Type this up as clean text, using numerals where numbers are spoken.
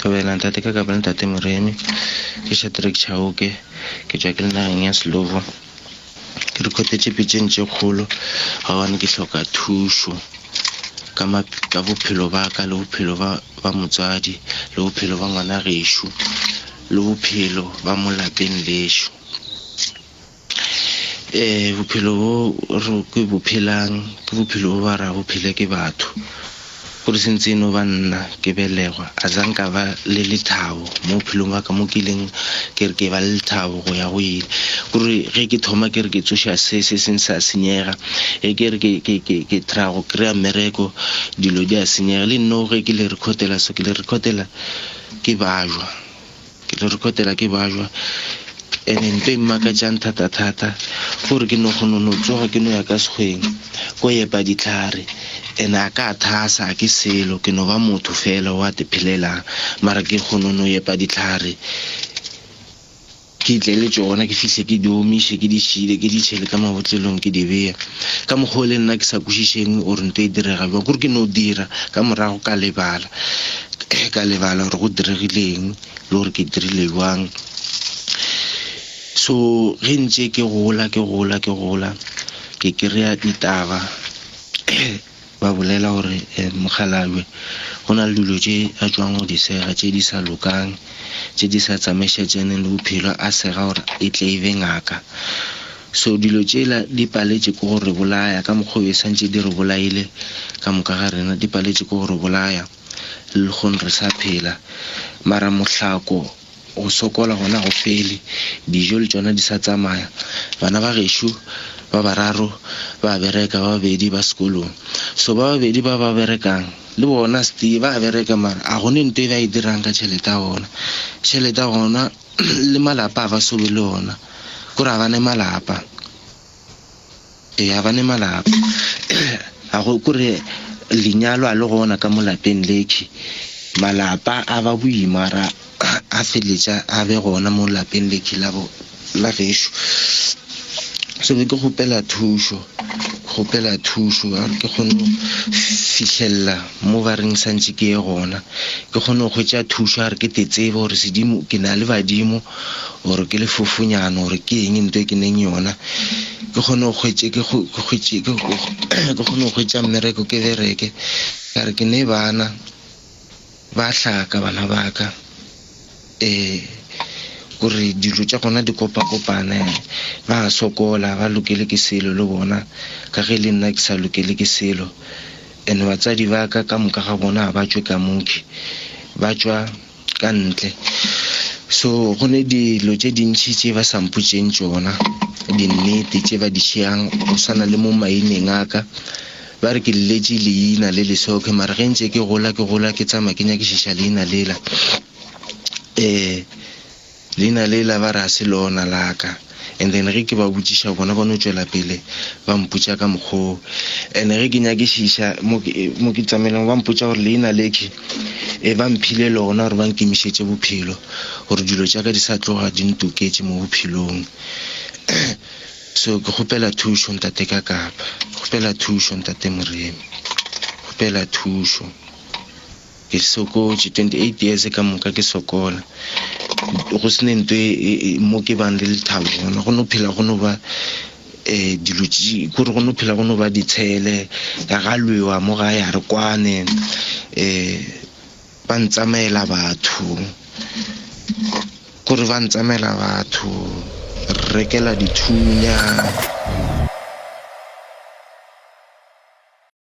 Kabela ntate ka kabela ntate Moremi ke Shadrack Chauke ke tswa ke le nageng ya Slovo ke re khotetse pitšeng tše kgolo ga wane ke hloka thušo ka bophelo ba ka le bophelo ba motswadi le bophelo ba ngwana gešo le bophelo ba molapeng lešo. Bophelo bo ke bophelang ke bophelo bo ba ra bophele ke batho gore sentse no ba nna ke belegwa a zanka ba le lethabo mo bophelong ba ka mo kileng ke re ke ba le lethabo go ya go ile gore ge ke thoma ke re ke tsoša se seng sa senyega ke re ke tra go kry-a mmereko dilo di a senyega le nno ge ke le recordela so ke le recordela ke bajwa ene nto mmaka tšang thata gore ke no kgona no tsoga ke no ya ka segweng ko yepa ditlhare ene a ka thasa ke selo ke no ba motho fela wa tephelela mara ke kgona no yepa ditlhare ke tle le tsona ke fihle ke di omiše ke di šile ke di tšhele ka mabotlelong ke di beya ka mokgwa le nna ke sa kwešišeng gore nto e direga bjang gore ke no dira ka morago ka lebala gore go diregileng le gore ke dirile bjang. So ge ntše ke gola ke kry-a ditaba ba bolela gore Mokgalabje go na le dilo tše a tswang go di sega tše di sa lokang tše di sa tsamaišetšaneng le bophelo a sega gore e tle e be ngaka. So dilo tšela di paletše ke gore bolaya ka mokgwa e santše di re bolaile ka moka ga rena di paletše ke gore bolaya le kgone re sa phela mara mohlako go sokola gona go fele dijo le tsona di sa tsamaya bana ba gešo ba bararo ba bereka ba babedi ba sekolong so ba babedi ba berekang le bona sti ba bereka mara a gone nto e ba e dirang ka tšhelete ya gona le malapa a ba sobe le ona kore a bane malapa a go kore lenyalo a le gona ka molapeng leki malapa a ba boimara a feletša a be gona mo lapeng leki la gešo. So be ke kgopela thušo a ke kgone go fihlelela mo ba reng santse ke ye gona ke kgone go hwetša thušo a re ke tetsebe gore sedimo ke na le badimo gore ke lefofunyana gore ke eng nto e ke neng yona ke kgone go hwetša mmereko ke bereke ka re ke ne bana ba hlaka bana baka gore dilo tša gona di kopakopane ba sokola ba lokele ke selo le bona ka ge le nna ke sa lokele ke selo ene batsadi ba ka moka ga bona ba tšwe ka moki ba tšwa ka ntle. So go ne dilo tše dintšhi tše ba sampotšeng tšona dinnete tše ba di šeang go swana le mo maineng a ka ba re ke lletše leina le lesoke mara ge ntše ke gola ke tsamaya ke nyakišiša leina lela ba re a se lona laka and then ge ke ba botšiša bona no tšwela pele ba mpotša ka mokgwa and ge ke nyakišiša mo ke tsamaeleng ba mpotša gore leina leki ba mphile lona gore ba nkemišetše bophelo gore dilo tša ka di sa tloga di ntoketše mo bophelong. So ke kgopela thušo ntate ka kapa kgopela thušo ntate Moremi kgopela thušo ke sokotše 28 years ka moka ke sokola go sene nto mo ke bang le lethabo gona go no phela go no ba dilo kore go no phela go no ba ditshele ya ga lwewa mo gae a re kwane ba ntsamaela batho kore ba ntsamaela batho rekela dithunya